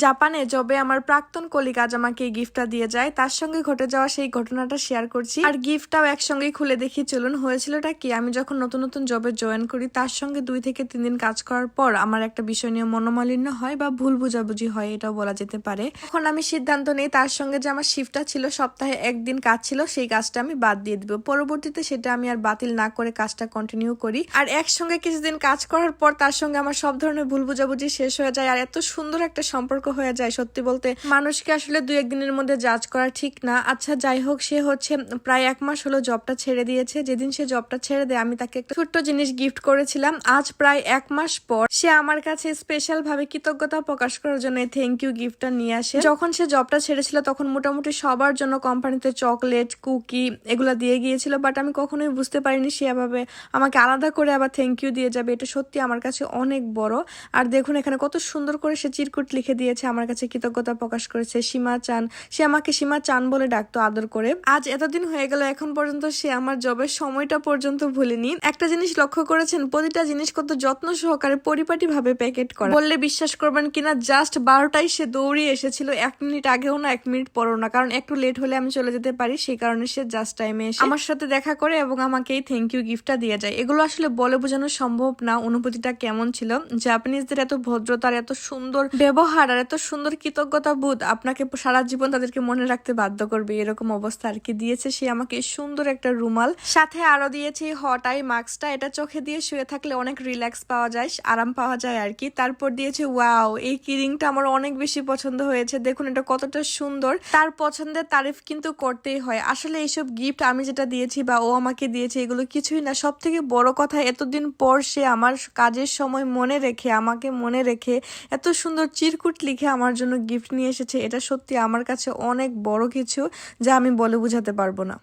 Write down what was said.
জাপানে জবে আমার প্রাক্তন কলিগ আজ আমাকে এই গিফটটা দিয়ে যায়, তার সঙ্গে ঘটে যাওয়া সেই ঘটনাটা শেয়ার করছি আর গিফটটাও একসঙ্গেই খুলে দেখি। চলুন, হয়েছিলটা কি, আমি যখন নতুন নতুন জবে জয়েন করি তার সঙ্গে 2 থেকে 3 দিন কাজ করার পর আমার একটা বিষয় নিয়ে মনোমালিন্য হয় বা ভুল বোঝাবুঝি হয়, এটাও বলা যেতে পারে। তখন আমি সিদ্ধান্ত নেই তার সঙ্গে যে আমার শিফটটা ছিল, সপ্তাহে 1 দিন কাজ ছিল, সেই কাজটা আমি বাদ দিয়ে দিব। পরবর্তীতে সেটা আমি আর বাতিল না করে কাজটা কন্টিনিউ করি। আর একসঙ্গে কিছুদিন কাজ করার পর তার সঙ্গে আমার সব ধরনের ভুল বোঝাবুঝি শেষ হয়ে যায় আর এত সুন্দর একটা সম্পর্ক হয়ে যায়। সত্যি বলতে মানুষকে আসলে 2-1 দিনের মধ্যে জাজ করা ঠিক না। আচ্ছা যাই হোক, সে হচ্ছে প্রায় 1 মাস হলো জবটা ছেড়ে দিয়েছে। যেদিন সে জবটা ছেড়ে দেয় আমি তাকে একটা ছোট্ট জিনিস গিফট করেছিলাম। আজ প্রায় 1 মাস পর সে আমার কাছে স্পেশাল ভাবে কৃতজ্ঞতা প্রকাশ করার জন্য থ্যাংক ইউ গিফটটা নিয়ে আসে। যখন সে জবটা ছেড়েছিল তখন মোটামুটি সবার জন্য কোম্পানিতে চকলেট, কুকি এগুলা দিয়ে গিয়েছিল, বাট আমি কখনোই বুঝতে পারিনি সে এভাবে আমাকে আলাদা করে আবার থ্যাংক ইউ দিয়ে যাবে। এটা সত্যি আমার কাছে অনেক বড়। আর দেখুন এখানে কত সুন্দর করে সে চিরকুট লিখে দিয়েছে, আমার কাছে কৃতজ্ঞতা প্রকাশ করেছে। সীমা চান, সে আমাকে সীমা চান বলে ডাকতো আদর করে। আজ এতদিন হয়ে গেল, এখন পর্যন্ত সে আমার জবের সময়টা পর্যন্ত ভুলেনি। একটা জিনিস লক্ষ্য করেছেন, প্রতিটা জিনিস কত যত্ন সহকারে পরিপাটি ভাবে প্যাকেট করা। বললে বিশ্বাস করবেন কিনা, জাস্ট 12টায় সে দৌড়িয়ে এসেছিল। 1 মিনিট আগেও না, 1 মিনিট পরও না, কারণ একটু লেট হলে আমি চলে যেতে পারি, সেই কারণে সে জাস্ট টাইমে এসে আমার সাথে দেখা করে এবং আমাকে এই থ্যাংক ইউ গিফটটা দিয়ে যায়। এগুলো আসলে বলে বোঝানো সম্ভব না অনুভূতিটা কেমন ছিল। জাপানিজদের এত ভদ্রতার, এত সুন্দর ব্যবহার আর এত সুন্দর কৃতজ্ঞতা বোধ আপনাকে সারা জীবন তাদেরকে মনে রাখতে বাধ্য করবে, এরকম অবস্থা আর কি। দিয়েছে সে আমাকে সুন্দর একটা রুমাল, সাথে আরো দিয়েছে হট আই মাস্কটা। এটা চোখে দিয়ে শুয়ে থাকলে অনেক রিল্যাক্স পাওয়া যায়, আরাম পাওয়া যায় আর কি। তারপর দিয়েছে ওয়াও, এই কিরিংটা আমার অনেক বেশি পছন্দ হয়েছে। দেখুন এটা কতটা সুন্দর। তার পছন্দের তারিফ কিন্তু করতেই হয়। আসলে এইসব গিফট আমি যেটা দিয়েছি বা ও আমাকে দিয়েছে এগুলো কিছুই না। সব থেকে বড় কথা, এতদিন পর সে আমার কাজের সময় মনে রেখে, আমাকে মনে রেখে এত সুন্দর চিরকুট লিখে আমার জন্য গিফট নিয়ে এসেছে। এটা সত্যি আমার কাছে অনেক বড় কিছু, যা আমি বলে বোঝাতে পারবো না।